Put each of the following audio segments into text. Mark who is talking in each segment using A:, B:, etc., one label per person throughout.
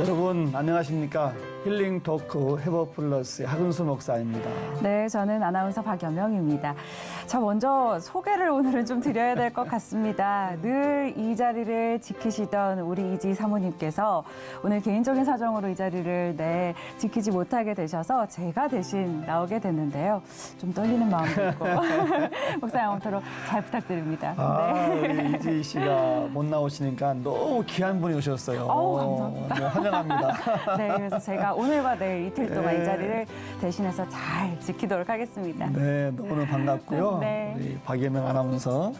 A: 여러분 안녕하십니까? 힐링 토크 헤버 플러스의 하근수 목사입니다.
B: 네, 저는 아나운서 박여명입니다. 자, 먼저 소개를 오늘은 좀 드려야 될 것 같습니다. 늘 이 자리를 지키시던 우리 이지 사모님께서 오늘 개인적인 사정으로 이 자리를 지키지 못하게 되셔서 제가 대신 나오게 됐는데요. 좀 떨리는 마음도 있고 목사님 아무쪼록 잘 부탁드립니다.
A: 우리 이지 씨가 못 나오시니까 너무 귀한 분이 오셨어요.
B: 감사합니다.
A: 뭐 환영합니다.
B: 네, 그래서 제가 오늘과 내일 이틀 동안 이 자리를 대신해서 잘 지키도록 하겠습니다.
A: 네, 너무 반갑고요.
B: 네.
A: 우리 박예명 아나운서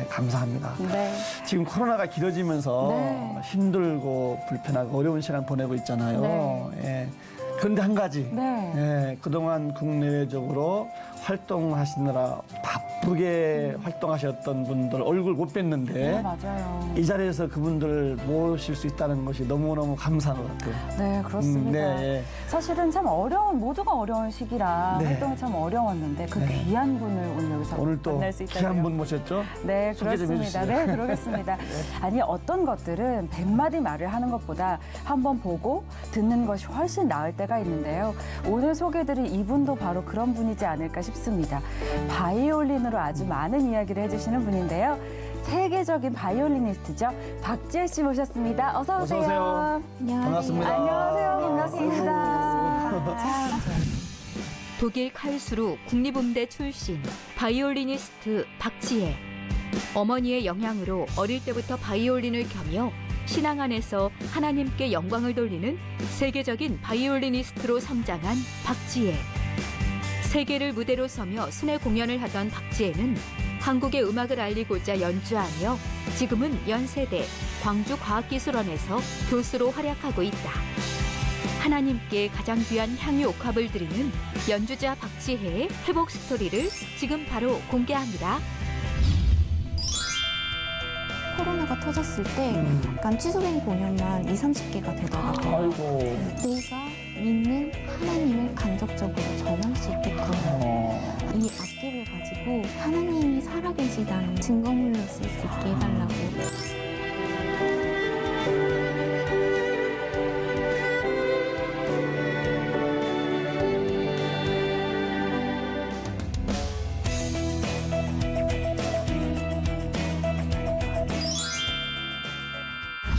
A: 감사합니다.
B: 네.
A: 지금 코로나가 길어지면서
B: 네.
A: 힘들고 불편하고 어려운 시간 보내고 있잖아요.
B: 네.
A: 그런데 한 가지,
B: 네.
A: 그동안 국내외적으로 활동하시느라 바쁘게 활동하셨던 분들 얼굴 못 뵀는데
B: 네, 맞아요.
A: 이 자리에서 그분들을 모실 수 있다는 것이 너무너무 감사한 것 같아요.
B: 네, 그렇습니다.
A: 네.
B: 사실은 참 모두가 어려운 시기라
A: 네.
B: 활동이 참 어려웠는데 그
A: 네.
B: 귀한 분을 오늘 여기서
A: 오늘 또
B: 만날 수 있다고요.
A: 귀한 분 모셨죠?
B: 네,
A: 소개 좀
B: 그렇습니다.
A: 해주시죠.
B: 네, 그러겠습니다. 아니, 어떤 것들은 100마디 말을 하는 것보다 한번 보고 듣는 것이 훨씬 나을 때가 있는데요. 오늘 소개드릴 이분도 바로 그런 분이지 않을까 싶습니다. 바이올린으로 아주 많은 이야기를 해주시는 분인데요. 세계적인 바이올리니스트죠. 박지혜 씨 모셨습니다. 어서 오세요.
A: 어서 오세요.
C: 안녕하세요.
A: 반갑습니다.
B: 안녕하세요. 반갑습니다. 자,
C: 독일 칼수루 국립음대 출신 바이올리니스트 박지혜. 어머니의 영향으로 어릴 때부터 바이올린을 겸여 신앙 안에서 하나님께 영광을 돌리는 세계적인 바이올리니스트로 성장한 박지혜. 세계를 무대로 서며 순회 공연을 하던 박지혜는 한국의 음악을 알리고자 연주하며 지금은 연세대 광주과학기술원에서 교수로 활약하고 있다. 하나님께 가장 귀한 향유 옥합을 드리는 연주자 박지혜의 회복 스토리를 지금 바로 공개합니다.
D: 코로나가 터졌을 때 약간 취소된 공연만 20-30개가 되더라고요.
A: 아이고.
D: 내가 믿는 하나님을 간접적으로 전할 수 있게끔 이 악기를 가지고 하나님이 살아계시다는 증거물로 쓸 수 있게 해달라고.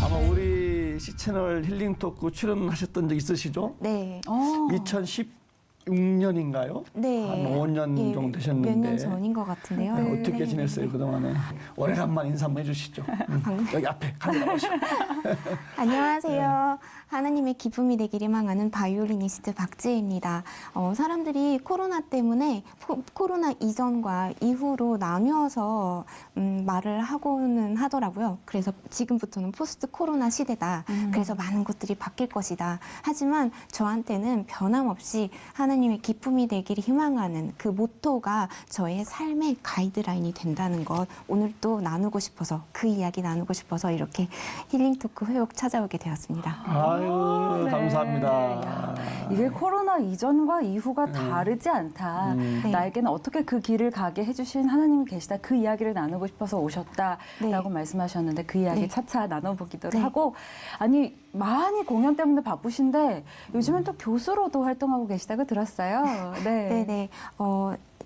A: 아마 우리 C채널 힐링 토크 출연하셨던 적 있으시죠?
D: 네.
A: 2016년인가요?
D: 네.
A: 한 5년 정도 되셨는데.
D: 몇 년 전인 것 같은데요.
A: 네, 어떻게 지냈어요, 그동안에? 오래간만에 인사 한번 해주시죠. 여기 앞에 카메라 오시죠.
D: 안녕하세요. 하나님의 기쁨이 되길 희망하는 바이올리니스트 박지혜입니다. 사람들이 코로나 때문에 코로나 이전과 이후로 나뉘어서 말을 하고는 하더라고요. 그래서 지금부터는 포스트 코로나 시대다. 그래서 많은 것들이 바뀔 것이다. 하지만 저한테는 변함없이 하나님의 기쁨이 되길 희망하는 그 모토가 저의 삶의 가이드라인이 된다는 것 오늘 또 나누고 싶어서 그 이야기 나누고 싶어서 이렇게 힐링 토크 회복 찾아오게 되었습니다.
A: 아유,
B: 네.
A: 감사합니다.
B: 야, 이게 코로나 이전과 이후가 다르지 않다.
D: 네.
B: 나에게는 어떻게 그 길을 가게 해주신 하나님이 계시다. 그 이야기를 나누고 싶어서 오셨다라고
D: 네.
B: 말씀하셨는데 그 이야기
D: 네.
B: 차차 나눠보기도
D: 네.
B: 하고 아니 많이 공연 때문에 바쁘신데 요즘은 또 교수로도 활동하고 계시다고 들었어요. 네.
D: 네네.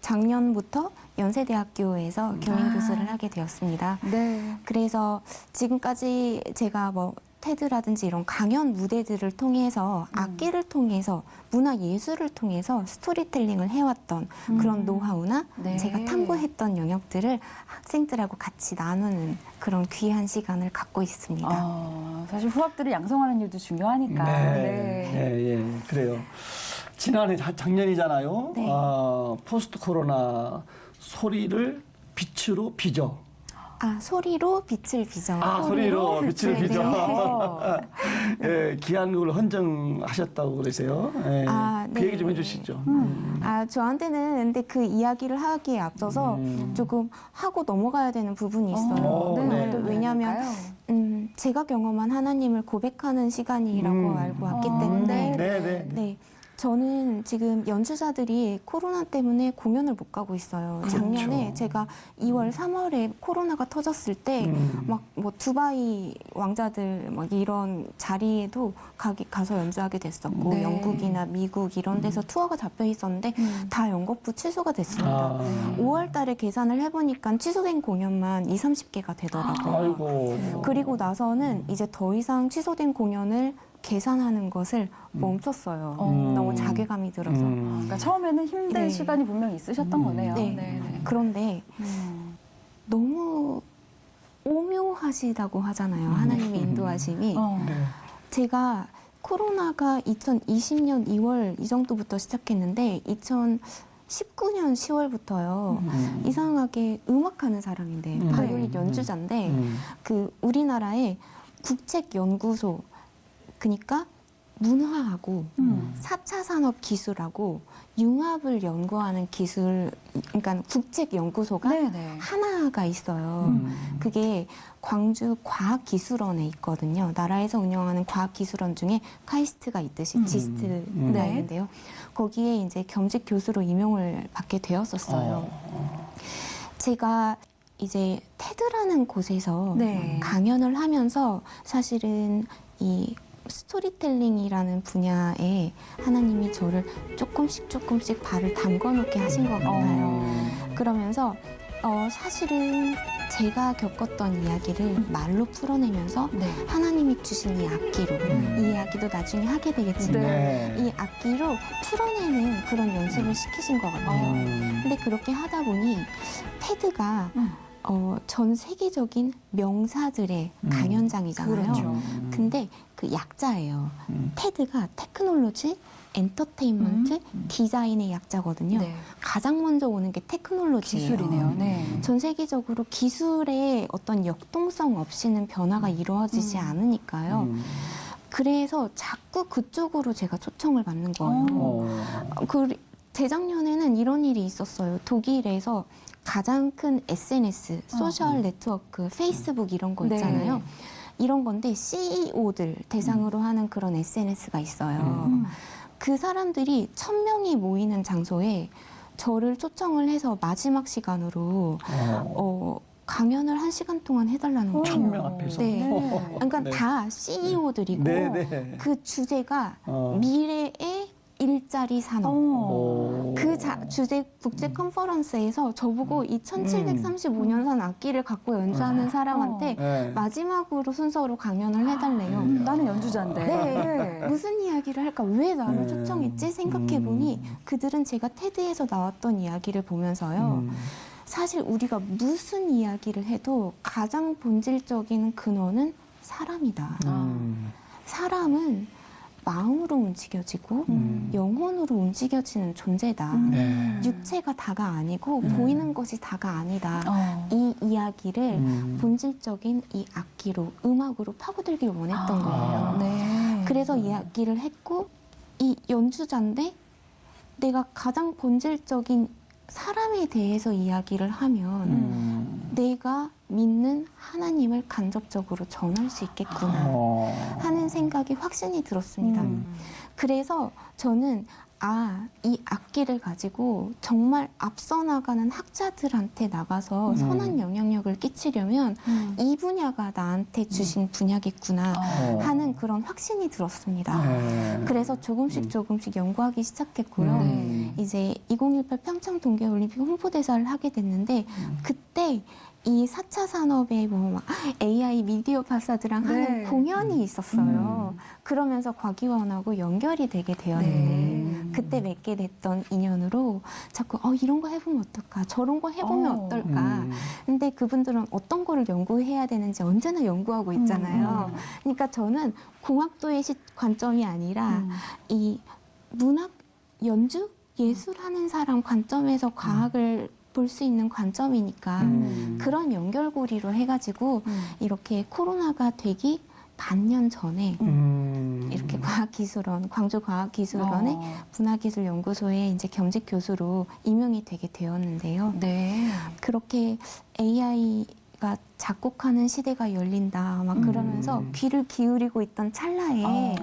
D: 작년부터 연세대학교에서 교민교수를 하게 되었습니다.
B: 네.
D: 그래서 지금까지 제가 테드라든지 이런 강연 무대들을 통해서 악기를 통해서 문화 예술을 통해서 스토리텔링을 해왔던 그런 노하우나
B: 네.
D: 제가 탐구했던 영역들을 학생들하고 같이 나누는 그런 귀한 시간을 갖고 있습니다.
B: 사실 후학들을 양성하는 일도 중요하니까.
A: 네, 그래요. 지난해 작년이잖아요.
D: 네.
A: 포스트 코로나 소리를 빛으로 빚어.
D: 소리로 빛을 빚어.
A: 소리로 빛을
D: 네,
A: 빚어.
D: 네.
A: 예, 귀한 걸 헌정하셨다고 그러세요. 예, 그
D: 네.
A: 얘기 좀 해주시죠.
D: 저한테는 근데 그 이야기를 하기에 앞서서 조금 하고 넘어가야 되는 부분이 있어요.
A: 네.
D: 왜냐하면 제가 경험한 하나님을 고백하는 시간이라고 알고 왔기 때문에
A: 네.
D: 네. 저는 지금 연주자들이 코로나 때문에 공연을 못 가고 있어요.
A: 그렇죠.
D: 작년에 제가 2월, 3월에 코로나가 터졌을 때 막 뭐 두바이 왕자들 막 이런 자리에도 가서 연주하게 됐었고
B: 네.
D: 영국이나 미국 이런 데서 투어가 잡혀 있었는데 다 연거푸 취소가 됐습니다. 5월 달에 계산을 해보니까 취소된 공연만 20, 30개가 되더라고요.
A: 아이고.
D: 그리고 나서는 이제 더 이상 취소된 공연을 계산하는 것을 멈췄어요. 너무 자괴감이 들어서.
B: 그러니까 처음에는 힘든
D: 네.
B: 시간이 분명히 있으셨던 거네요.
D: 네. 그런데 너무 오묘하시다고 하잖아요. 하나님의 인도하심이.
A: 네.
D: 제가 코로나가 2020년 2월 이 정도부터 시작했는데 2019년 10월부터요. 이상하게 음악하는 사람인데 바이올린 연주자인데 그 우리나라의 국책연구소 그러니까 문화하고 4차 산업 기술하고 융합을 연구하는 기술 그러니까 국책연구소가
B: 네네.
D: 하나가 있어요. 그게 광주 과학기술원에 있거든요. 나라에서 운영하는 과학기술원 중에 카이스트가 있듯이 지스트가 있는데요. 거기에 이제 겸직 교수로 임용을 받게 되었었어요. 제가 이제 테드라는 곳에서
B: 네.
D: 강연을 하면서 사실은 이 스토리텔링이라는 분야에 하나님이 저를 조금씩 발을 담궈 놓게 하신 것 같아요. 그러면서 사실은 제가 겪었던 이야기를 말로 풀어내면서
B: 네.
D: 하나님이 주신 이 악기로 이 이야기도 나중에 하게 되겠지만
A: 네.
D: 이 악기로 풀어내는 그런 연습을 시키신 것 같아요. 근데 그렇게 하다 보니 테드가 전 세계적인 명사들의 강연장이잖아요.
B: 그렇죠.
D: 근데 그 약자예요. 테드가 테크놀로지, 엔터테인먼트, 디자인의 약자거든요.
B: 네.
D: 가장 먼저 오는 게 테크놀로지예요.
B: 기술이네요. 네.
D: 전 세계적으로 기술의 어떤 역동성 없이는 변화가 이루어지지 않으니까요. 그래서 자꾸 그쪽으로 제가 초청을 받는 거예요. 재작년에는 이런 일이 있었어요. 독일에서 가장 큰 SNS, 소셜 네트워크, 페이스북 이런 거 있잖아요.
B: 네.
D: 이런 건데 CEO들 대상으로 하는 그런 SNS가 있어요. 그 사람들이 1000명이 모이는 장소에 저를 초청을 해서 마지막 시간으로 강연을 1시간 동안 해달라는 거예요.
A: 1000명 앞에서.
D: 네. 그러니까
A: 네.
D: 다 CEO들이고
A: 네, 네.
D: 그 주제가 미래의 일자리 산업. 그 주제 국제 컨퍼런스에서 저보고 이 1735년산 악기를 갖고 연주하는 사람한테
A: 네.
D: 마지막으로 순서로 강연을 해달래요.
B: 나는 연주자인데.
D: 네. 무슨 이야기를 할까? 왜 나를 초청했지? 생각해보니 그들은 제가 테드에서 나왔던 이야기를 보면서요. 사실 우리가 무슨 이야기를 해도 가장 본질적인 근원은 사람이다. 사람은 마음으로 움직여지고 영혼으로 움직여지는 존재다.
A: 네.
D: 육체가 다가 아니고 보이는 것이 다가 아니다. 이 이야기를 본질적인 이 악기로 음악으로 파고들길 원했던 거예요.
B: 네.
D: 그래서 이야기를 했고 이 연주자인데 내가 가장 본질적인 사람에 대해서 이야기를 하면 내가 믿는 하나님을 간접적으로 전할 수 있겠구나 하는 생각이 확신이 들었습니다. 그래서 저는 이 악기를 가지고 정말 앞서 나가는 학자들한테 나가서 선한 영향력을 끼치려면 이 분야가 나한테 주신 분야겠구나 하는 그런 확신이 들었습니다. 그래서 조금씩 연구하기 시작했고요. 이제 2018 평창 동계올림픽 홍보대사를 하게 됐는데 그때 이 4차 산업의 뭐 AI 미디어 박사들랑 하는 공연이 있었어요. 그러면서 과기원하고 연결이 되게 되었는데 그때 맺게 됐던 인연으로 자꾸 이런 거 해보면 어떨까? 저런 거 해보면 어떨까? 근데 그분들은 어떤 거를 연구해야 되는지 언제나 연구하고 있잖아요. 그러니까 저는 공학도의 관점이 아니라 이 문학 연주? 예술하는 사람 관점에서 과학을 볼 수 있는 관점이니까 그런 연결고리로 해가지고 이렇게 코로나가 되기 반년 전에 이렇게 과학기술원, 광주과학기술원의 문화기술연구소에 이제 겸직 교수로 임용이 되게 되었는데요.
B: 네.
D: 그렇게 AI 작곡하는 시대가 열린다 막 그러면서 귀를 기울이고 있던 찰나에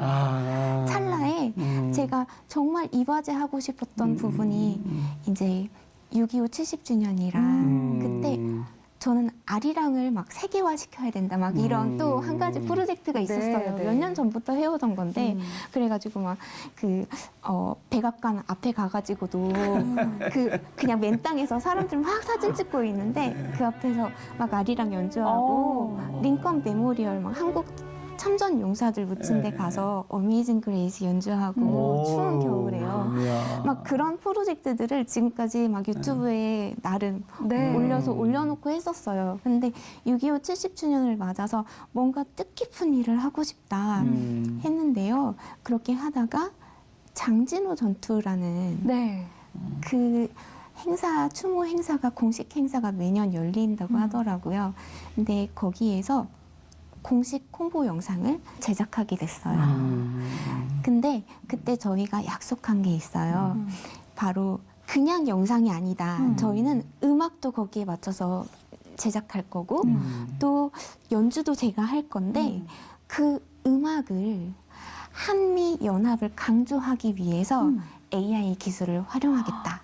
D: 제가 정말 이바제 하고 싶었던 부분이 이제 6.25 70주년이라 그때 저는 아리랑을 막 세계화 시켜야 된다 막 이런 또 한 가지 프로젝트가 있었어요.
B: 네.
D: 몇 년 전부터 해오던 건데 그래가지고 막 백악관 앞에 가가지고도 그냥 맨 땅에서 사람들 막 사진 찍고 있는데 그 앞에서 막 아리랑 연주하고 링컨 메모리얼 막 한국 참전 용사들 묻힌 데 가서 어메이징 그레이스 연주하고 추운 겨울에요. 막 그런 프로젝트들을 지금까지 막 유튜브에 나름 올려놓고 했었어요. 근데 6.25 70주년을 맞아서 뭔가 뜻깊은 일을 하고 싶다 했는데요. 그렇게 하다가 장진호 전투라는 그 행사, 추모 행사가 공식 행사가 매년 열린다고 하더라고요. 근데 거기에서 공식 홍보 영상을 제작하게 됐어요. 근데 그때 저희가 약속한 게 있어요. 바로 그냥 영상이 아니다. 저희는 음악도 거기에 맞춰서 제작할 거고 또 연주도 제가 할 건데 그 음악을 한미 연합을 강조하기 위해서 AI 기술을 활용하겠다.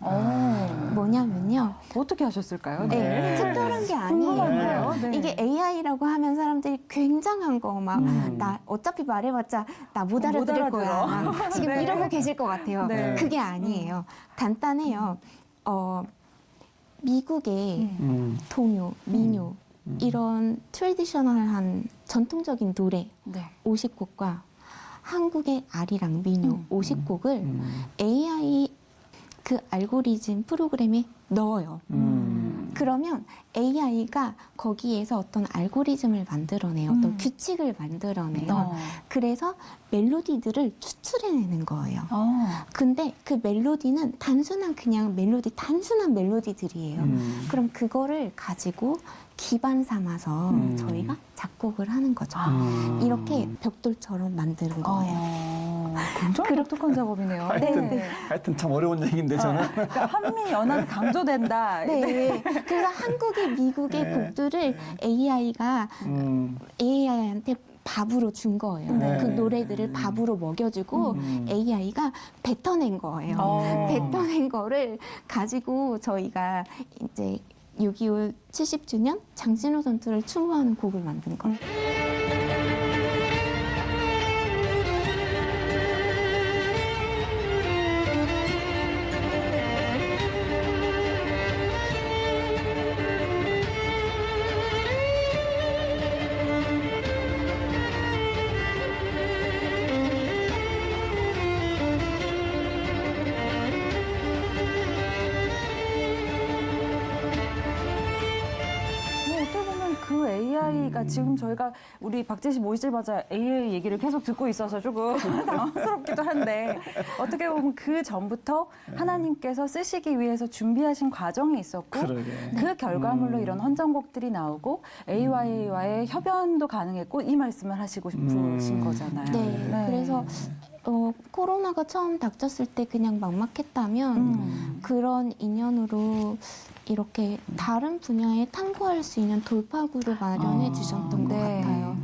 D: 뭐냐면요.
B: 어떻게 하셨을까요?
D: 네, 특별한 게
B: 궁금한데요?
D: 아니에요.
B: 네.
D: 이게 AI라고 하면 사람들이 굉장한 거 막 나 어차피 말해봤자 나 못 알아들을 거야. 막 지금
B: 네.
D: 이러고 계실 것 같아요.
B: 네.
D: 그게 아니에요. 간단해요. 미국의 동요, 민요 이런 트레디셔널한 전통적인 노래 50곡과 한국의 아리랑 민요 50곡을 AI 그 알고리즘 프로그램에 넣어요. 그러면 AI가 거기에서 어떤 알고리즘을 만들어내요. 어떤 규칙을 만들어내요. 그래서 멜로디들을 추출해내는 거예요. 근데 그 멜로디는 단순한 멜로디들이에요. 그럼 그거를 가지고 기반 삼아서 저희가 작곡을 하는 거죠. 이렇게 벽돌처럼 만드는 거예요.
B: 굉장히 독특한 작업이네요.
A: 하여튼 참 어려운 얘기인데 저는
B: 그러니까 한미 연합이 강조된다.
D: 네. 그래서 한국의 미국의 곡들을 AI가 AI한테 밥으로 준 거예요. 그 노래들을 밥으로 먹여주고 AI가 뱉어낸 거예요. 뱉어낸 거를 가지고 저희가 이제 6.25 70주년 장진호 전투를 추모하는 곡을 만든 거예요.
B: 어떻게 보면 그 AI가 지금 저희가 우리 박재 씨 모시자마자 AI 얘기를 계속 듣고 있어서 조금 당황스럽기도 한데 어떻게 보면 그 전부터 하나님께서 쓰시기 위해서 준비하신 과정이 있었고 그 결과물로 이런 헌정곡들이 나오고 AI와의 협연도 가능했고 이 말씀을 하시고 싶으신 거잖아요.
D: 네. 그래서 코로나가 처음 닥쳤을 때 그냥 막막했다면 그런 인연으로 이렇게 다른 분야에 탐구할 수 있는 돌파구를 마련해 주셨던 것 같아요.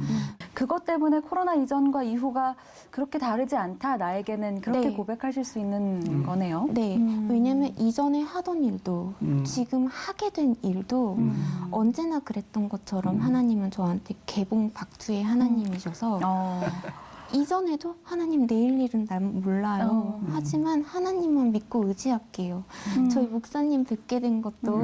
B: 그것 때문에 코로나 이전과 이후가 그렇게 다르지 않다. 나에게는 그렇게
D: 네.
B: 고백하실 수 있는 거네요.
D: 네, 왜냐면 이전에 하던 일도 지금 하게 된 일도 언제나 그랬던 것처럼 하나님은 저한테 개봉 박투의 하나님이셔서 이전에도 하나님 내일 일은 난 몰라요. 하지만 하나님만 믿고 의지할게요. 저희 목사님 뵙게 된 것도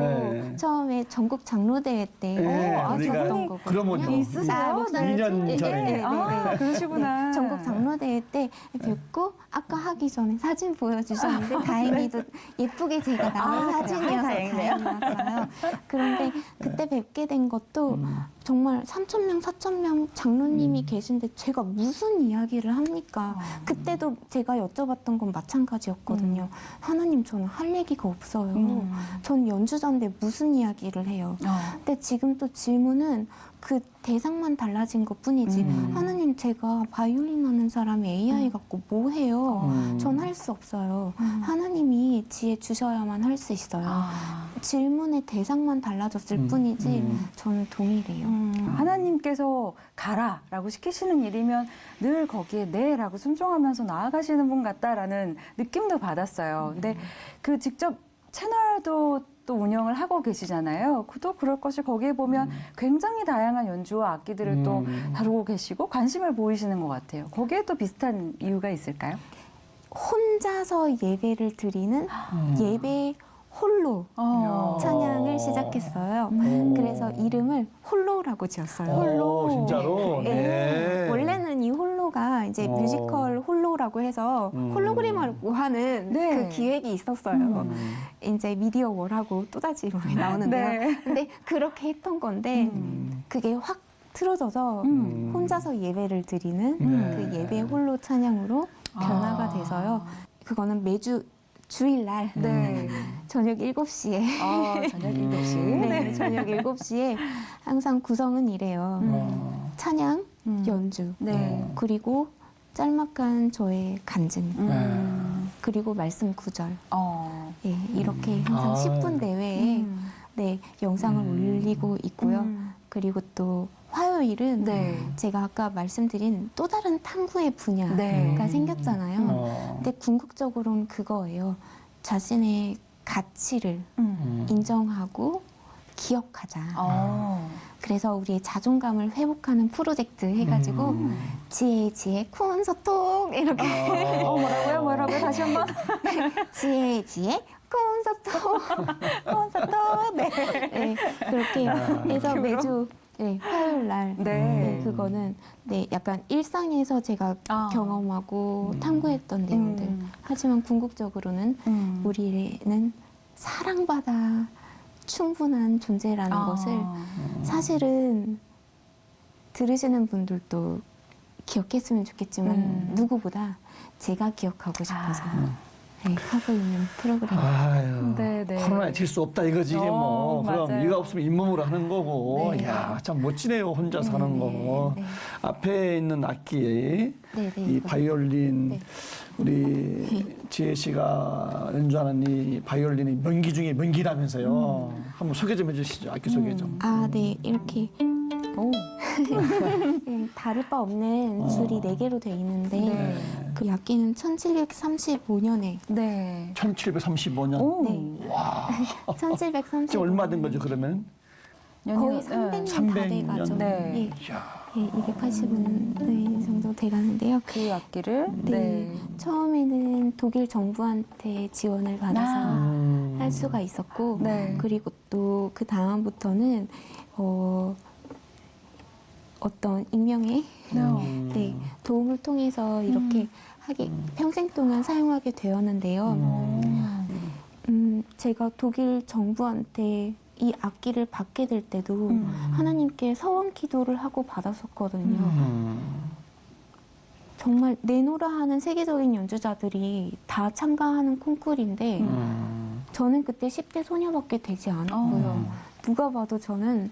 D: 처음에 전국 장로대회 때 아셨던 거거든요.
A: 그러면요.
B: 있으세요?
D: 목사님
A: 2년 전에.
B: 그러시구나.
D: 전국 장로대회 때 뵙고 아까 하기 전에 사진 보여주셨는데 다행히도 예쁘게 제가 나온 사진이어서 다행이었어요. 그런데 그때 뵙게 된 것도 정말 3,000명, 4,000명 장로님이 계신데 제가 무슨 이야기를 합니까? 그때도 제가 여쭤봤던 건 마찬가지였거든요. 하나님, 저는 할 얘기가 없어요. 전 연주자인데 무슨 이야기를 해요? 근데 지금 또 질문은 그 대상만 달라진 것 뿐이지. 하나님, 제가 바이올린 하는 사람이 AI 갖고 뭐 해요? 전 할 수 없어요. 하나님이 지혜 주셔야만 할 수 있어요. 질문의 대상만 달라졌을 뿐이지 저는 동일해요.
B: 하나님께서 가라라고 시키시는 일이면 늘 거기에 네라고 순종하면서 나아가시는 분 같다라는 느낌도 받았어요. 근데 그 직접 채널도 또 운영을 하고 계시잖아요. 또 그럴 것이 거기에 보면 굉장히 다양한 연주와 악기들을 또 다루고 계시고 관심을 보이시는 것 같아요. 거기에 또 비슷한 이유가 있을까요?
D: 혼자서 예배를 드리는 예배 홀로 찬양을 시작했어요. 그래서 이름을 홀로라고 지었어요.
A: 홀로 진짜로. 네.
D: 원래는 이 홀로가 이제 뮤지컬 홀로라고 해서 홀로그램하고 하는
B: 네.
D: 그 기획이 있었어요. 이제 미디어 월하고 또다시 이름이 나오는데요.
B: 네.
D: 근데 그렇게 했던 건데 그게 확 틀어져서 혼자서 예배를 드리는 그 예배 홀로 찬양으로 변화가 돼서요. 그거는 매주 주일날
B: 네.
D: 저녁 7시에
B: 저녁 7시.
D: 네, 저녁 7시에 항상 구성은 이래요. 찬양, 연주,
B: 네.
D: 그리고 짤막한 저의 간증, 그리고 말씀 구절. 예, 이렇게 항상 10분 내외에 네, 영상을 올리고 있고요. 그리고 또 화요일은
B: 네.
D: 제가 아까 말씀드린 또 다른 탐구의 분야가
B: 네.
D: 생겼잖아요. 근데 궁극적으로는 그거예요. 자신의 가치를 인정하고 기억하자. 그래서 우리의 자존감을 회복하는 프로젝트 해가지고 지혜의 지혜 콘서톡 이렇게
B: 뭐라고요? 다시 한번.
D: 지혜의 지혜 콘서톡 네. 네, 그렇게 해서 매주 네, 화요일 날 네, 그거는 네, 약간 일상에서 제가 경험하고 탐구했던 내용들. 하지만 궁극적으로는 우리는 사랑받아 충분한 존재라는 것을 사실은 들으시는 분들도 기억했으면 좋겠지만 누구보다 제가 기억하고 싶어서 네, 하고 있는 프로그램.
A: 아유,
B: 네, 네.
A: 코로나에 질 수 없다 이거지 뭐. 그럼
B: 맞아요.
A: 이가 없으면 잇몸으로 하는 거고.
D: 네.
A: 야, 참 멋지네요. 혼자 사는 거.
D: 네.
A: 앞에 있는 악기,
D: 네, 네,
A: 이
D: 이거.
A: 바이올린,
D: 네.
A: 우리 지혜 씨가 연주하는 이 바이올린이 명기 중에 명기라면서요. 한번 소개 좀 해주시죠. 악기 소개 좀.
D: 아, 네, 이렇게 다를 바 없는 줄이 4개로 돼 있는데 그 악기는 1735년에
B: 네.
A: 1735년.
D: 네.
A: 와.
D: 1735년
A: 지금 얼마 된 거죠, 그러면?
D: 거의 300년 다 돼가죠.
B: 네.
D: 예, 예, 280년 정도 돼가는데요.
B: 그 악기를
D: 네. 처음에는 독일 정부한테 지원을 받아서 할 수가 있었고,
B: 네.
D: 그리고 또 그 다음부터는 어떤 익명의 네, 도움을 통해서 이렇게 평생 동안 사용하게 되었는데요. 제가 독일 정부한테 이 악기를 받게 될 때도 하나님께 서원 기도를 하고 받았었거든요. 정말 내노라 하는 세계적인 연주자들이 다 참가하는 콩쿠르인데 저는 그때 10대 소녀밖에 되지 않았고요. 누가 봐도 저는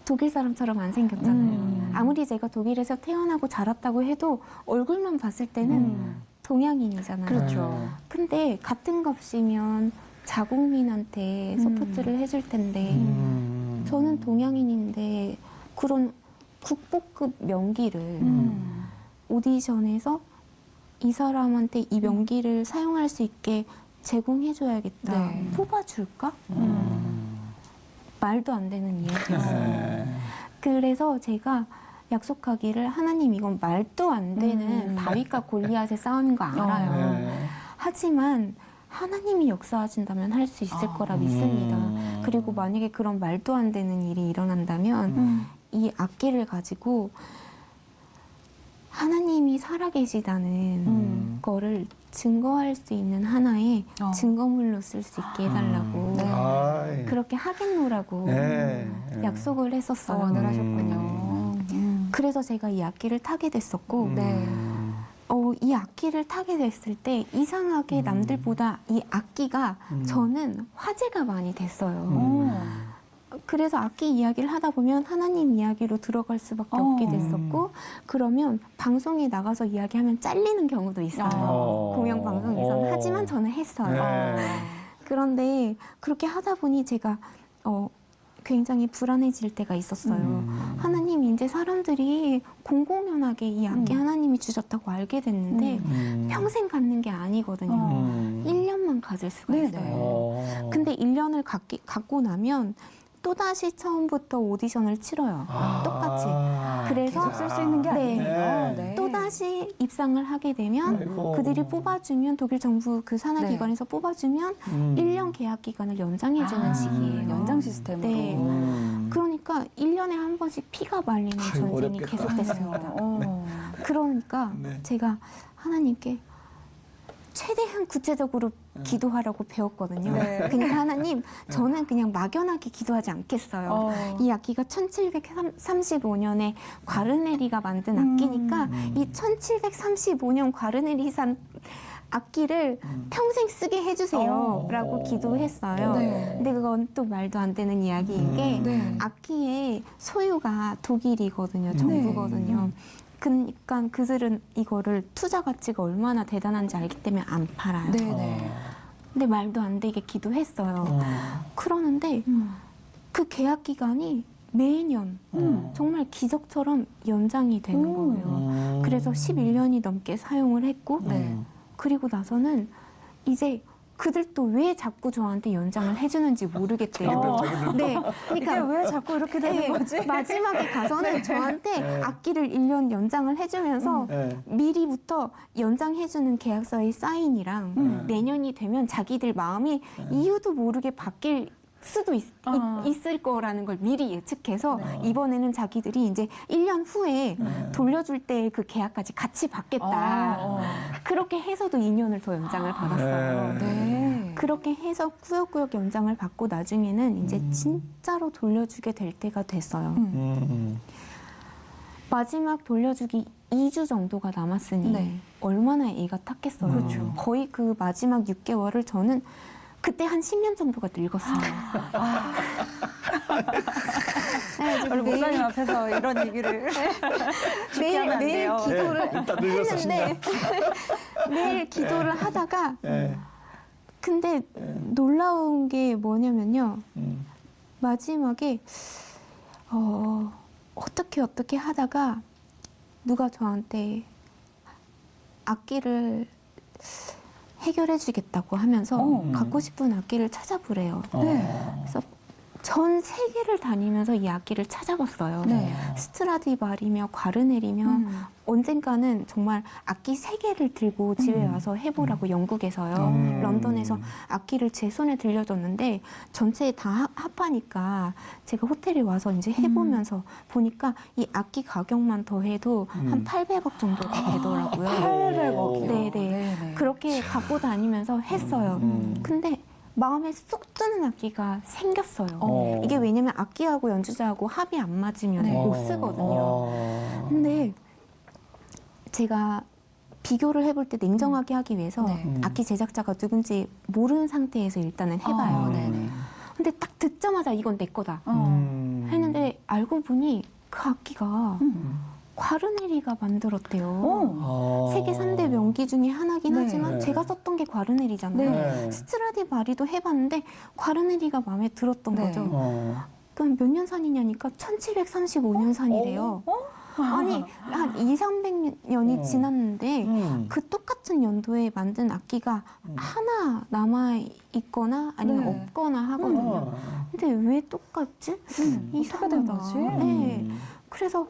D: 독일 사람처럼 안 생겼잖아요. 아무리 제가 독일에서 태어나고 자랐다고 해도 얼굴만 봤을 때는 동양인이잖아요.
B: 그렇죠.
D: 근데 같은 값이면 자국민한테 서포트를 해줄 텐데 저는 동양인인데 그런 국보급 명기를 오디션에서 이 사람한테 이 명기를 사용할 수 있게 제공해줘야겠다.
B: 네.
D: 뽑아줄까? 말도 안 되는 이야기였어요. 그래서 제가 약속하기를 하나님 이건 말도 안 되는 다윗과 골리앗의 싸움인 거 알아요. 하지만 하나님이 역사하신다면 할 수 있을 거라 믿습니다. 그리고 만약에 그런 말도 안 되는 일이 일어난다면 이 악기를 가지고 하나님이 살아계시다는 거를 증거할 수 있는 하나의 증거물로 쓸 수 있게 해달라고
A: 아이.
D: 그렇게 하겠노라고 약속을 했었어요.
B: 원을 하셨군요.
D: 그래서 제가 이 악기를 타게 됐었고
B: 네.
D: 이 악기를 타게 됐을 때 이상하게 남들보다 이 악기가 저는 화제가 많이 됐어요. 그래서 악기 이야기를 하다 보면 하나님 이야기로 들어갈 수밖에 없게 됐었고 그러면 방송에 나가서 이야기하면 잘리는 경우도 있어요. 공영 방송에서는. 하지만 저는 했어요. 그런데 그렇게 하다 보니 제가 굉장히 불안해질 때가 있었어요. 하나님, 이제 사람들이 공공연하게 이 악기 하나님이 주셨다고 알게 됐는데 평생 갖는 게 아니거든요. 1년만 가질 수가
B: 네네.
D: 있어요. 근데 1년을 갖고 나면 또다시 처음부터 오디션을 치러요. 똑같이. 그래서
B: 계속 쓸 수 있는 게
D: 네.
B: 아니에요. 네.
D: 또다시 입상을 하게 되면
A: 아이고.
D: 그들이 뽑아주면 독일 정부 그 산하기관에서 뽑아주면 1년 계약 기간을 연장해주는 시기예요.
B: 연장 시스템으로.
D: 네. 그러니까 1년에 한 번씩 피가 말리는
A: 아이고,
D: 전쟁이
A: 어렵겠다.
D: 계속됐습니다.
B: 어.
D: 그러니까
A: 네.
D: 제가 하나님께 최대한 구체적으로 기도하라고 배웠거든요.
B: 네.
D: 그러니까 하나님, 저는 그냥 막연하게 기도하지 않겠어요. 이 악기가 1735년에 과르네리가 만든 악기니까 이 1735년 과르네리 산 악기를 평생 쓰게 해주세요. 라고 기도했어요.
B: 네.
D: 근데 그건 또 말도 안 되는 이야기인 게
B: 네.
D: 악기의 소유가 독일이거든요. 정부거든요. 그러니까 그들은 이거를 투자 가치가 얼마나 대단한지 알기 때문에 안 팔아요.
B: 네네.
D: 근데 말도 안 되게 기도했어요. 그러는데 그 계약 기간이 매년 정말 기적처럼 연장이 되는 거예요. 그래서 11년이 넘게 사용을 했고
B: 네.
D: 그리고 나서는 이제 그들도 왜 자꾸 저한테 연장을 해주는지 모르겠대요. 네,
B: 이게
D: 그러니까
B: 왜 자꾸 이렇게 되는
D: 네,
B: 거지?
D: 마지막에 가서는 저한테
A: 네.
D: 악기를 1년 연장을 해주면서
A: 네.
D: 미리부터 연장해주는 계약서의 사인이랑 내년이 되면 자기들 마음이 이유도 모르게 바뀔 수도 있을 거라는 걸 미리 예측해서 이번에는 자기들이 이제 1년 후에 돌려줄 때 그 계약까지 같이 받겠다. 그렇게 해서도 2년을 더 연장을 받았어요.
B: 네.
D: 그렇게 해서 꾸역꾸역 연장을 받고 나중에는 이제 진짜로 돌려주게 될 때가 됐어요. 마지막 돌려주기 2주 정도가 남았으니
B: 네.
D: 얼마나 애가 탔겠어요.
B: 그렇죠.
D: 거의 그 마지막 6개월을 저는 그때 한 10년 정도가 늙었어요. 그래가지고
B: 우리 목사님 앞에서 이런 얘기를
D: 매일
B: 하면 안 돼요.
D: 기도를
A: 일단 늙었어,
D: 했는데 매일 기도를 하다가
A: 네.
D: 근데 놀라운 게 뭐냐면요.
A: 음.
D: 마지막에 어떻게 하다가 누가 저한테 악기를 해결해 주겠다고 하면서 갖고 싶은 악기를 찾아보래요. 그래서 전 세계를 다니면서 이 악기를 찾아봤어요.
B: 네.
D: 스트라디바리며 과르넬이며 언젠가는 정말 악기 3개를 들고 집에 와서 해보라고 영국에서요. 런던에서 악기를 제 손에 들려줬는데 전체 다 합하니까 제가 호텔에 와서 이제 해보면서 보니까 이 악기 가격만 더해도 한 800억 정도 되더라고요.
B: 800억이요.
D: 네네. 그렇게 갖고 다니면서 했어요. 근데 마음에 쏙 드는 악기가 생겼어요. 이게 왜냐면 악기하고 연주자하고 합이 안 맞으면
B: 네.
D: 못 쓰거든요. 근데 제가 비교를 해볼 때 냉정하게 하기 위해서
B: 네.
D: 악기 제작자가 누군지 모르는 상태에서 일단은 해봐요.
B: 네네.
D: 근데 딱 듣자마자 이건 내 거다 했는데 알고 보니 그 악기가 과르네리가 만들었대요. 세계 3대 명기 중에 하나긴
B: 네.
D: 하지만
A: 네.
D: 제가 썼던 게 과르네리잖아요.
A: 네.
D: 스트라디바리도 해봤는데 과르네리가 마음에 들었던
B: 네.
D: 거죠. 그럼 몇 년 산이냐니까 1735년 산이래요. 아니 한 200~300년이 지났는데 그 똑같은 연도에 만든 악기가 하나 남아 있거나 아니면
B: 네.
D: 없거나 하거든요. 근데 왜 똑같지?
B: 어떻게 된 거지?
D: 네. 그래서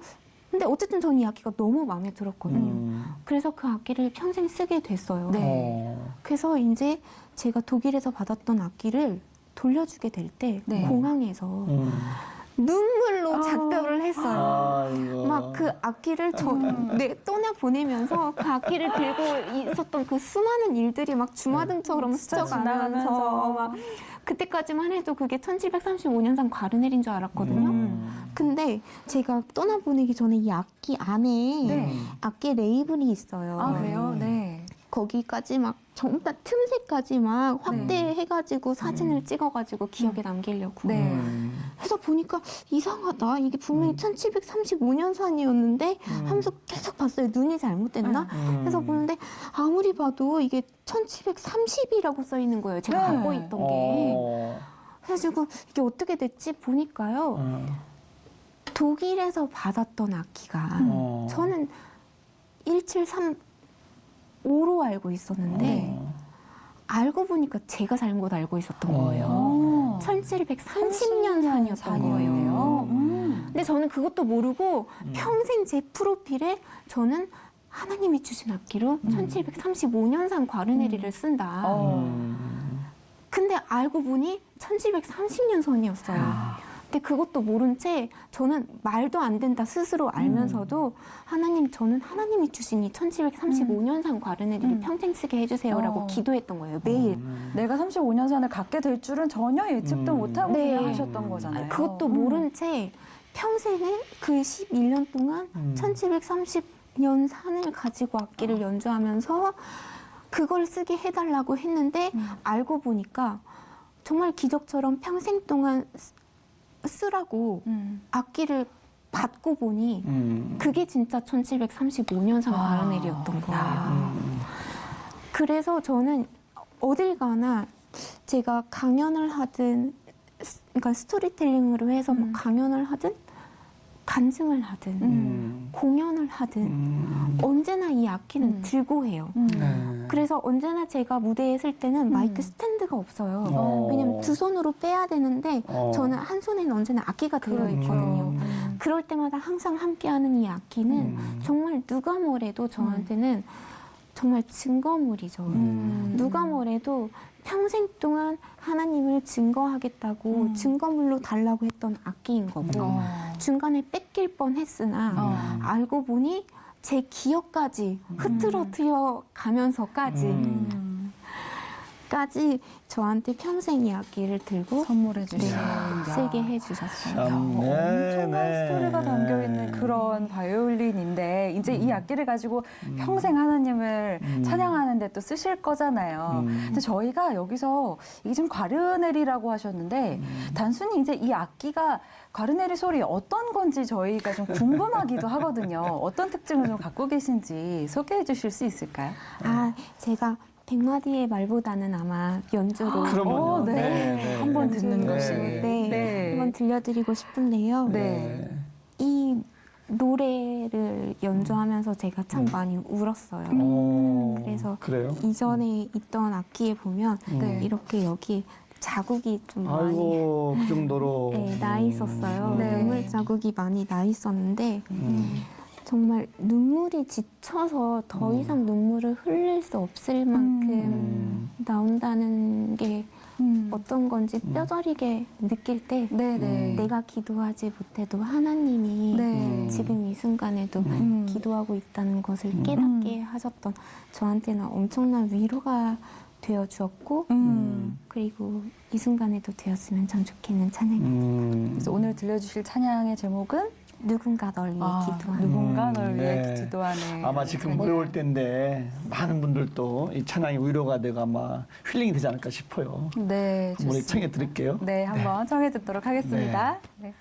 D: 근데 어쨌든 저는 이 악기가 너무 마음에 들었거든요. 그래서 그 악기를 평생 쓰게 됐어요.
B: 네.
D: 그래서 이제 제가 독일에서 받았던 악기를 돌려주게 될 때
B: 네.
D: 공항에서 눈물로 작별을 했어요.
A: 아이고.
D: 막 그 악기를 떠나 보내면서 그 악기를 들고 있었던 그 수많은 일들이 막 주마등처럼
B: 진짜
D: 스쳐가면서
B: 지나가면서.
D: 막 그때까지만 해도 그게 1735년산 과르넬인 줄 알았거든요. 근데 제가 떠나보내기 전에 이 악기 안에
B: 네.
D: 악기 레이블이 있어요.
B: 아, 그래요? 네.
D: 거기까지 막 전부 다 틈새까지 막 확대해가지고 사진을 찍어가지고 기억에 남기려고.
B: 네.
D: 해서 보니까 이상하다. 이게 분명히 1735년산이었는데 하면서 계속 봤어요. 눈이 잘못됐나? 해서 보는데 아무리 봐도 이게 1730이라고 써 있는 거예요. 제가
B: 네.
D: 갖고 있던 게. 그래가지고 이게 어떻게 됐지 보니까요. 독일에서 받았던 악기가 저는 1735로 알고 있었는데 알고 보니까 제가 잘못 알고 있었던 거예요. 1730년산이었던 거예요. 근데 저는 그것도 모르고 평생 제 프로필에 저는 하나님이 주신 악기로 1735년산 과르네리를 쓴다. 근데 알고 보니 1730년선이었어요. 근데 그것도 모른 채 저는 말도 안 된다 스스로 알면서도 하나님, 저는 하나님이 주신 이 1735년산 과르네리를 평생 쓰게 해주세요라고 기도했던 거예요. 매일.
B: 내가 35년산을 갖게 될 줄은 전혀 예측도 못하고
D: 네.
B: 그냥 하셨던 거잖아요.
D: 그것도 모른 채 평생에 그 11년 동안 1730년산을 가지고 악기를 연주하면서 그걸 쓰게 해달라고 했는데 알고 보니까 정말 기적처럼 평생 동안 쓰라고 악기를 받고 보니 그게 진짜 1735년산 과르네리였던 거예요. 그래서 저는 어딜 가나 제가 강연을 하든 그러니까 스토리텔링으로 해서 뭐 강연을 하든 간증을 하든 공연을 하든 언제나 이 악기는 들고 해요. 그래서 언제나 제가 무대에 설 때는 마이크 스탠드가 없어요. 왜냐면 두 손으로 빼야 되는데 저는 한 손에는 언제나 악기가 들어있거든요. 그럴 때마다 항상 함께하는 이 악기는 정말 누가 뭐래도 저한테는 정말 증거물이죠. 누가 뭐래도 평생 동안 하나님을 증거하겠다고 증거물로 달라고 했던 악기인 거고 중간에 뺏길 뻔했으나 알고 보니 제 기억까지 흐트러뜨려 가면서까지 저한테 평생 이 악기를 들고
B: 선물해 주신
D: 쓰게 해주셨어요.
B: 엄청난 스토리가 담겨있는 그런 바이올린인데 이제 이 악기를 가지고 평생 하나님을 찬양하는 데 또 쓰실 거잖아요. 근데 저희가 여기서 이게 지금 과르네리라고 하셨는데 단순히 이제 이 악기가 과르네리 소리 어떤 건지 저희가 좀 궁금하기도 하거든요. 어떤 특징을 좀 갖고 계신지 소개해 주실 수 있을까요?
D: 제가 100마디의 말보다는 아마 연주로
A: 그러면요.
B: 네. 한번 듣는
A: 네.
B: 것이.
D: 네. 한번 들려드리고 싶은데요.
B: 네.
D: 이 노래를 연주하면서 제가 참 많이 울었어요. 그래서
A: 그래요?
D: 이전에 있던 악기에 보면
B: 네.
D: 이렇게 여기 자국이 좀 많이
A: 아이고 그 정도로
D: 나 있었어요.
B: 네.
D: 눈물 자국이 많이 나 있었는데 정말 눈물이 지쳐서 더 이상 눈물을 흘릴 수 없을 만큼 나온다는 게 어떤 건지 뼈저리게 느낄 때
B: 네네.
D: 내가 기도하지 못해도 하나님이
B: 네.
D: 지금 이 순간에도 기도하고 있다는 것을 깨닫게 하셨던 저한테는 엄청난 위로가 되어 주었고 그리고 이 순간에도 되었으면 참 좋겠는 찬양입니다.
B: 그래서 오늘 들려주실 찬양의 제목은
D: 누군가 널 위해 기도하는
B: 누군가 널 위해
A: 네.
B: 기도하는
A: 아마 지금 어려울 때인데 많은 분들도 이 찬양이 위로가 되고 아마 힐링이 되지 않을까 싶어요.
B: 네,
A: 한번 우리
B: 좋습니다.
A: 청해 드릴게요.
B: 네, 한번 청해 듣도록 하겠습니다. 네.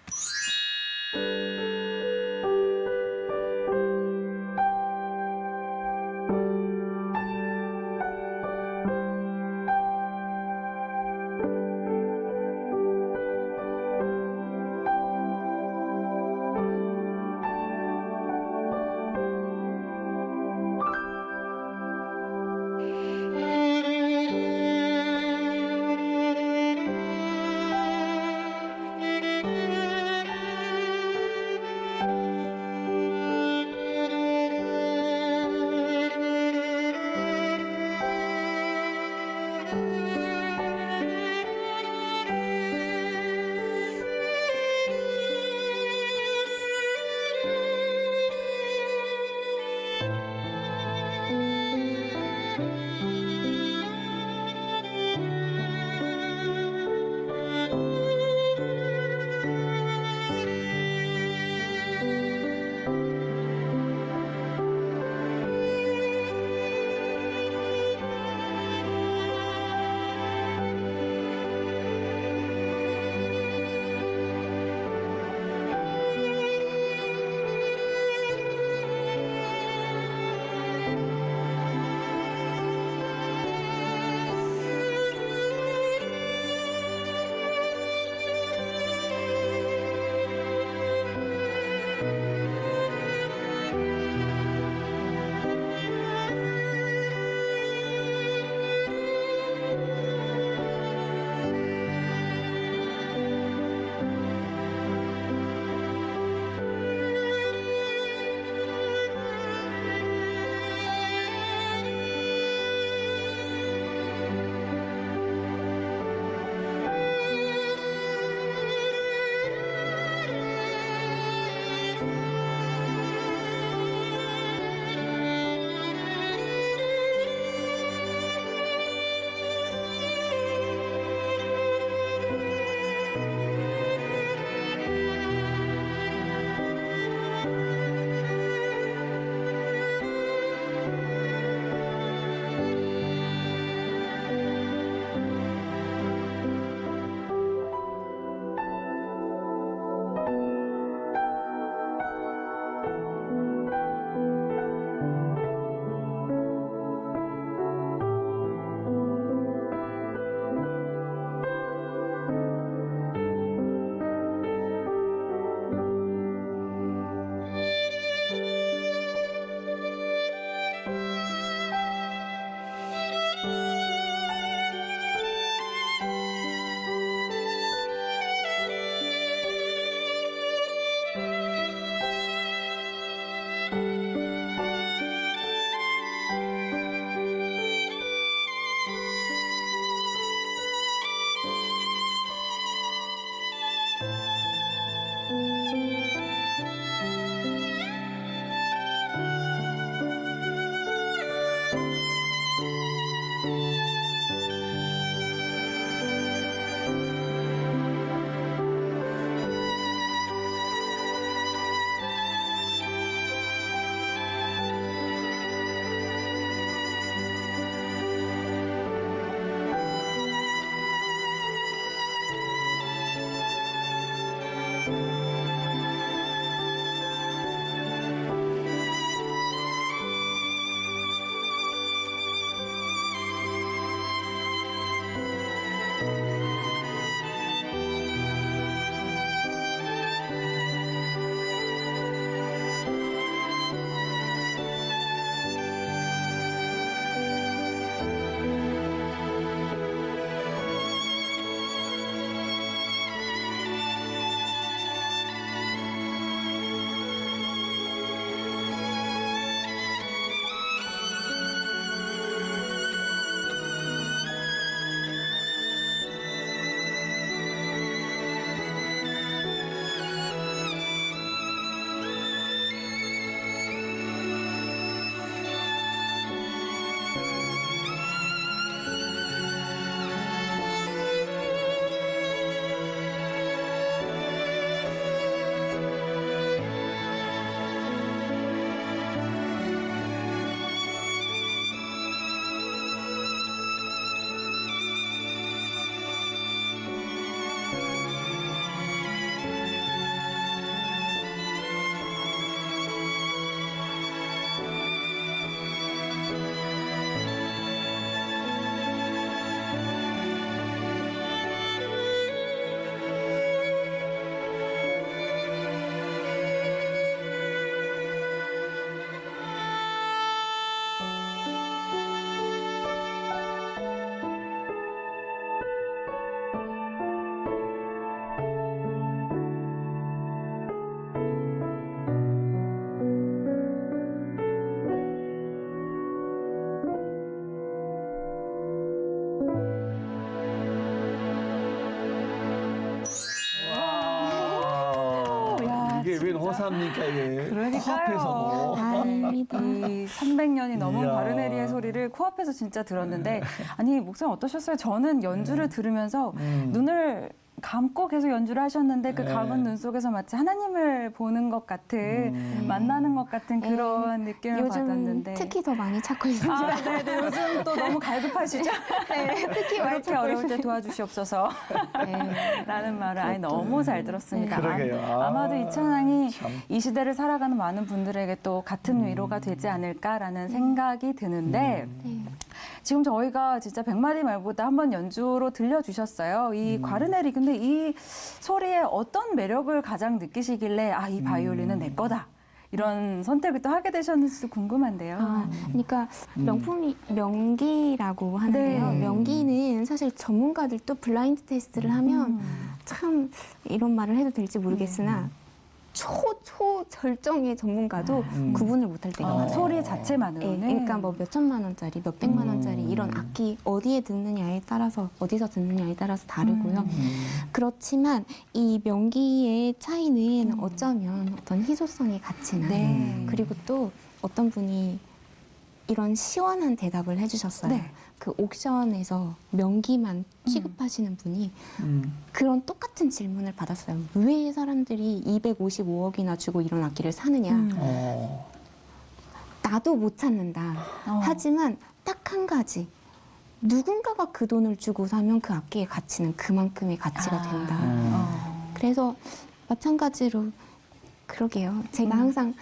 A: 고3니까 이게
B: 그러니까요.
A: 코앞에서.
D: 다행입니다.
B: 이 300년이 넘은
A: 이야.
B: 바르네리의 소리를 코앞에서 진짜 들었는데 아니 목사님 어떠셨어요? 저는 연주를 들으면서 눈을 감고 계속 연주를 하셨는데 그
A: 네.
B: 감은 눈 속에서 마치 하나님을 보는 것 같은 만나는 것 같은 그런 느낌을
D: 요즘
B: 받았는데
D: 특히 더 많이 찾고 있습니다.
B: 아, 네네. 요즘 또 너무 갈급하시죠?
D: 네, 특히 많이
B: 이렇게
D: 찾고
B: 어려울 때
D: 있습니다.
B: 도와주시옵소서.
D: 네.
B: 라는 말을 아니 너무 잘 들었습니다.
A: 그러게요.
B: 아마도 이 찬양이
A: 참.
B: 이 시대를 살아가는 많은 분들에게 또 같은 위로가 되지 않을까라는 생각이 드는데
D: 네.
B: 지금 저희가 진짜 100마디 말보다 한번 연주로 들려주셨어요. 이 과르네리 근데 이 소리에 어떤 매력을 가장 느끼시길래 아, 이 바이올린은 내 거다. 이런 선택을 또 하게 되셨는지도 궁금한데요.
D: 아, 그러니까 명품이 명기라고 하는데요.
B: 네.
D: 명기는 사실 전문가들도 블라인드 테스트를 하면 참 이런 말을 해도 될지 모르겠으나 초절정의 전문가도 구분을 못할 때가 많아요.
B: 소리 자체만으로는.
D: 그러니까 뭐 몇천만 원짜리, 몇백만 원짜리 이런 악기 어디에 듣느냐에 따라서 어디서 듣느냐에 따라서 다르고요. 그렇지만 이 명기의 차이는 어쩌면 어떤 희소성의 가치나
B: 네.
D: 그리고 또 어떤 분이 이런 시원한 대답을 해주셨어요.
B: 네.
D: 그 옥션에서 명기만 취급하시는 분이 그런 똑같은 질문을 받았어요. 왜 사람들이 255억이나 주고 이런 악기를 사느냐.
A: 어.
D: 나도 못 찾는다. 하지만 딱 한 가지. 누군가가 그 돈을 주고 사면 그 악기의 가치는 그만큼의 가치가 된다. 그래서 마찬가지로 그러게요. 제가 항상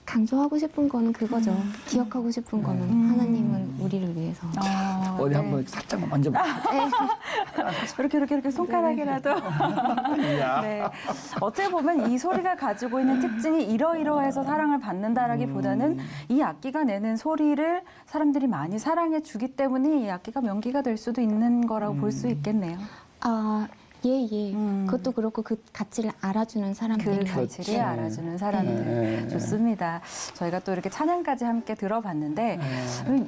D: 강조하고 싶은 거는 그거죠. 기억하고 싶은 거는 하나님은 우리를 위해서.
A: 어디 한번 살짝만 만져볼게요.
B: 이렇게 손가락이라도.
A: 이야.
B: 네. 어떻게 보면 이 소리가 가지고 있는 특징이 이러이러해서 사랑을 받는다라기보다는 이 악기가 내는 소리를 사람들이 많이 사랑해 주기 때문에 이 악기가 명기가 될 수도 있는 거라고 볼 수 있겠네요.
D: 아, 예. 그것도 그렇고 그 가치를 알아주는 사람들.
B: 그 가치를 알아주는 사람들.
A: 네.
B: 좋습니다. 저희가 또 이렇게 찬양까지 함께 들어봤는데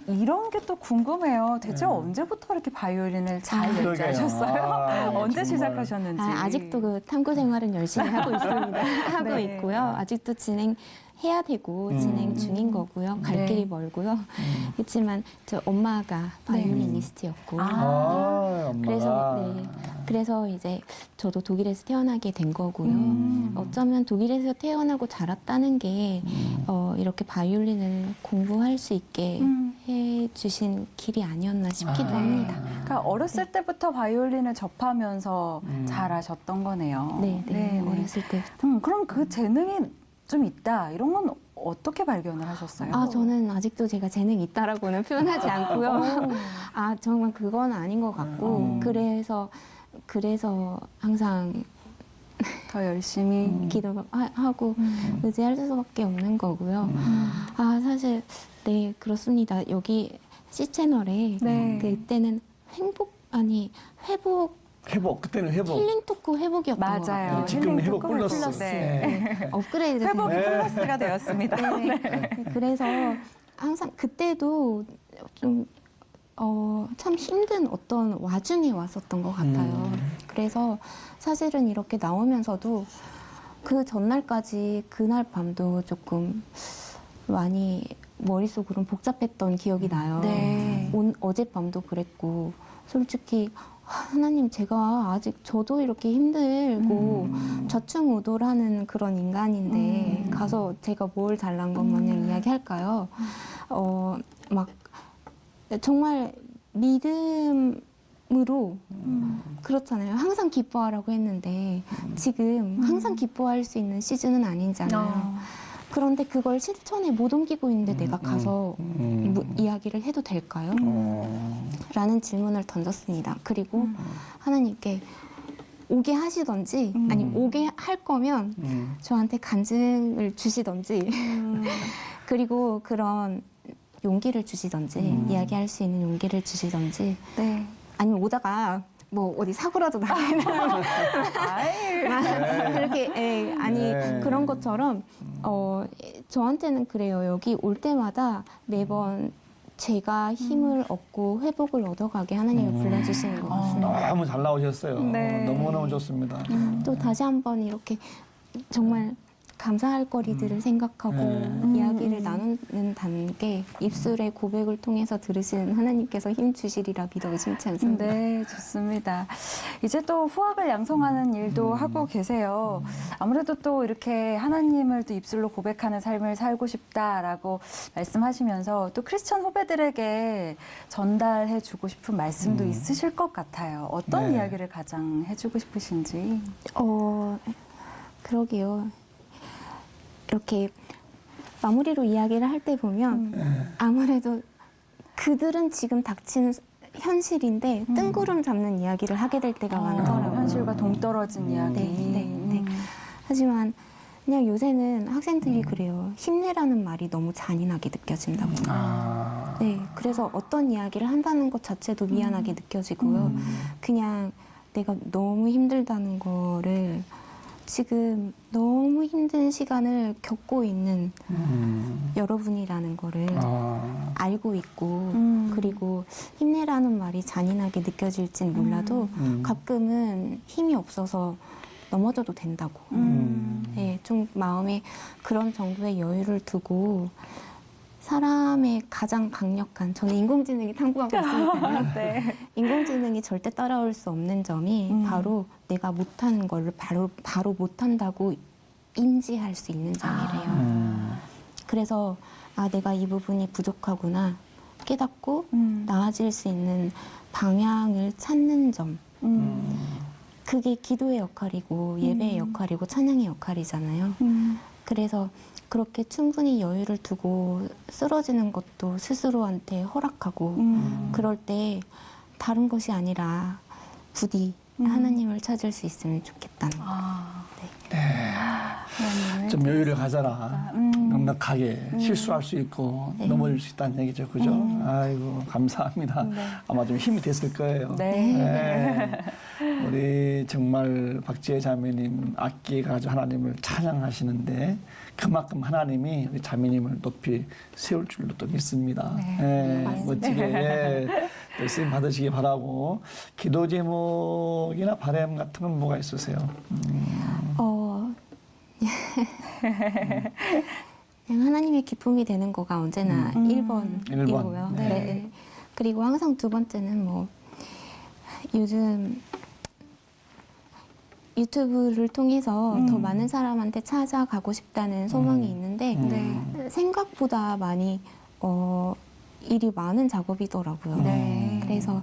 B: 이런 게 또 궁금해요. 대체 언제부터 이렇게 바이올린을 잘
A: 그러게요.
B: 연주하셨어요?
A: 아,
B: 언제
A: 정말.
B: 시작하셨는지.
D: 아직도 그 탐구 생활은 열심히 하고 있습니다. 하고
B: 네.
D: 있고요. 아직도 진행해야 되고 진행 중인 거고요. 갈
B: 네.
D: 길이 멀고요. 그렇지만 저 엄마가 바이올리니스트였고
A: 엄마가.
D: 그래서 이제 저도 독일에서 태어나게 된 거고요. 어쩌면 독일에서 태어나고 자랐다는 게 이렇게 바이올린을 공부할 수 있게 해주신 길이 아니었나 싶기도 합니다.
B: 그러니까 어렸을 때부터 바이올린을 접하면서 잘하셨던 거네요.
D: 네. 어렸을 때.
B: 그럼 그 재능이 좀 있다 이런 건 어떻게 발견을 하셨어요?
D: 저는 아직도 제가 재능이 있다라고는 표현하지 않고요. 정말 그건 아닌 것 같고 그래서 항상
B: 더 열심히
D: 기도하고 의지할 수밖에 없는 거고요. 사실 네 그렇습니다. 여기 C채널에
B: 네.
D: 그때는 회복
A: 그때는 회복.
D: 힐링 토크 회복이었던 것
B: 맞아요.
D: 같아요.
A: 지금은 회복
B: 토크
A: 플러스.
B: 네.
D: 업그레이드
B: 회복이
D: 된
B: 플러스가 되었습니다.
D: 네. 그래서 항상 그때도 좀 참 힘든 어떤 와중에 왔었던 것 같아요. 그래서 사실은 이렇게 나오면서도 그 전날까지 그날 밤도 조금 많이 머릿속으로는 복잡했던 기억이 나요.
B: 네.
D: 어젯밤도 그랬고 솔직히 하나님 제가 아직 저도 이렇게 힘들고 좌충우돌하는 그런 인간인데 가서 제가 뭘 잘난 것 마냥 이야기할까요? 막 정말 믿음으로 그렇잖아요. 항상 기뻐하라고 했는데 지금 항상 기뻐할 수 있는 시즌은 아니잖아요. 그런데 그걸 실천에 못 옮기고 있는데 내가 가서 이야기를 해도 될까요? 라는 질문을 던졌습니다. 그리고 하나님께 오게 하시던지 아니 오게 할 거면 저한테 간증을 주시던지 그리고 그런 용기를 주시던지 이야기할 수 있는 용기를 주시던지
B: 네.
D: 아니면 오다가 뭐 어디 사고라도 나면 그렇게 그런 것처럼 저한테는 그래요. 여기 올 때마다 매번 제가 힘을 얻고 회복을 얻어가게 하나님을 불러주시는 것 같습니다.
A: 너무 잘 나오셨어요.
B: 네.
A: 너무너무 좋습니다.
D: 또 다시 한번 이렇게 정말 감사할 거리들을 생각하고 이야기를 나누는 단계, 입술의 고백을 통해서 들으시는 하나님께서 힘 주시리라 믿어 의심치 않습니다.
B: 네, 좋습니다. 이제 또 후학을 양성하는 일도 하고 계세요. 아무래도 또 이렇게 하나님을 또 입술로 고백하는 삶을 살고 싶다라고 말씀하시면서 또 크리스천 후배들에게 전달해주고 싶은 말씀도 있으실 것 같아요. 어떤
A: 네.
B: 이야기를 가장 해주고 싶으신지.
D: 그러게요. 이렇게 마무리로 이야기를 할 때 보면 아무래도 그들은 지금 닥치는 현실인데 뜬구름 잡는 이야기를 하게 될 때가 많더라고요.
B: 현실과 동떨어진 이야기.
D: 네. 하지만 그냥 요새는 학생들이 그래요. 힘내라는 말이 너무 잔인하게 느껴진다고. 네, 그래서 어떤 이야기를 한다는 것 자체도 미안하게 느껴지고요. 그냥 내가 너무 힘들다는 거를 지금 너무 힘든 시간을 겪고 있는 여러분이라는 거를 알고 있고 그리고 힘내라는 말이 잔인하게 느껴질진 몰라도 가끔은 힘이 없어서 넘어져도 된다고. 네, 좀 마음에 그런 정도의 여유를 두고 사람의 가장 강력한, 저는 인공지능이 탐구하고 있으니까요.
B: 네.
D: 인공지능이 절대 따라올 수 없는 점이 바로 내가 못하는 거를 바로 못한다고 인지할 수 있는 점이래요. 그래서 내가 이 부분이 부족하구나 깨닫고 나아질 수 있는 방향을 찾는 점. 그게 기도의 역할이고 예배의 역할이고 찬양의 역할이잖아요. 그래서 그렇게 충분히 여유를 두고 쓰러지는 것도 스스로한테 허락하고 그럴 때 다른 것이 아니라 부디 하나님을 찾을 수 있으면 좋겠다는 거.
A: 좀 여유를 가져라. 넉넉하게 실수할 수 있고 넘어질 수 있다는 얘기죠. 그죠? 아이고, 감사합니다. 아마 좀 힘이 됐을 거예요.
B: 네.
A: 우리 정말 박지혜 자매님 악기에 가지고 하나님을 찬양하시는데 그만큼 하나님이 우리 자매님을 높이 세울 줄로 또 믿습니다. 멋지게 또 쓰임 받으시기 바라고. 기도 제목이나 바람 같은 건 뭐가 있으세요?
D: 그냥 하나님의 기쁨이 되는 거가 언제나 1번이고요. 네. 그리고 항상 두 번째는 뭐 요즘 유튜브를 통해서 더 많은 사람한테 찾아가고 싶다는 소망이 있는데 생각보다 많이 일이 많은 작업이더라고요. 그래서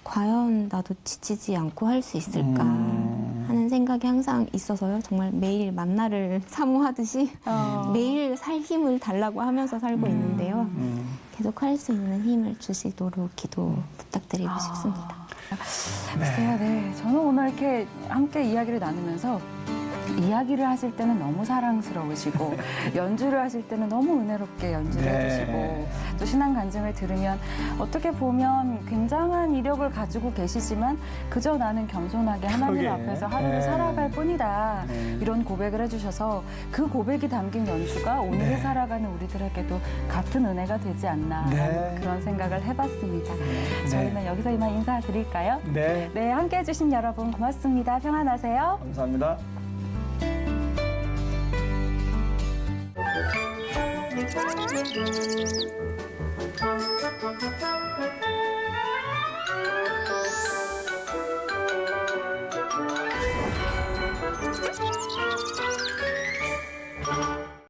D: 과연 나도 지치지 않고 할 수 있을까 하는 생각이 항상 있어서요. 정말 매일 만나를 사모하듯이 매일 살 힘을 달라고 하면서 살고 있는데요. 계속 할 수 있는 힘을 주시도록 기도 부탁드리고 싶습니다.
B: 글쎄요, 네. 저는 오늘 이렇게 함께 이야기를 나누면서 이야기를 하실 때는 너무 사랑스러우시고 연주를 하실 때는 너무 은혜롭게 연주를 해주시고 또 신앙 간증을 들으면 어떻게 보면 굉장한 이력을 가지고 계시지만 그저 나는 겸손하게 하나님 앞에서 하루를 살아갈 뿐이다. 이런 고백을 해주셔서 그 고백이 담긴 연주가 오늘을 살아가는 우리들에게도 같은 은혜가 되지 않나 하는 그런 생각을 해봤습니다. 저희는 여기서 이만 인사드릴까요? 네, 함께 해주신 여러분 고맙습니다. 평안하세요.
A: 감사합니다.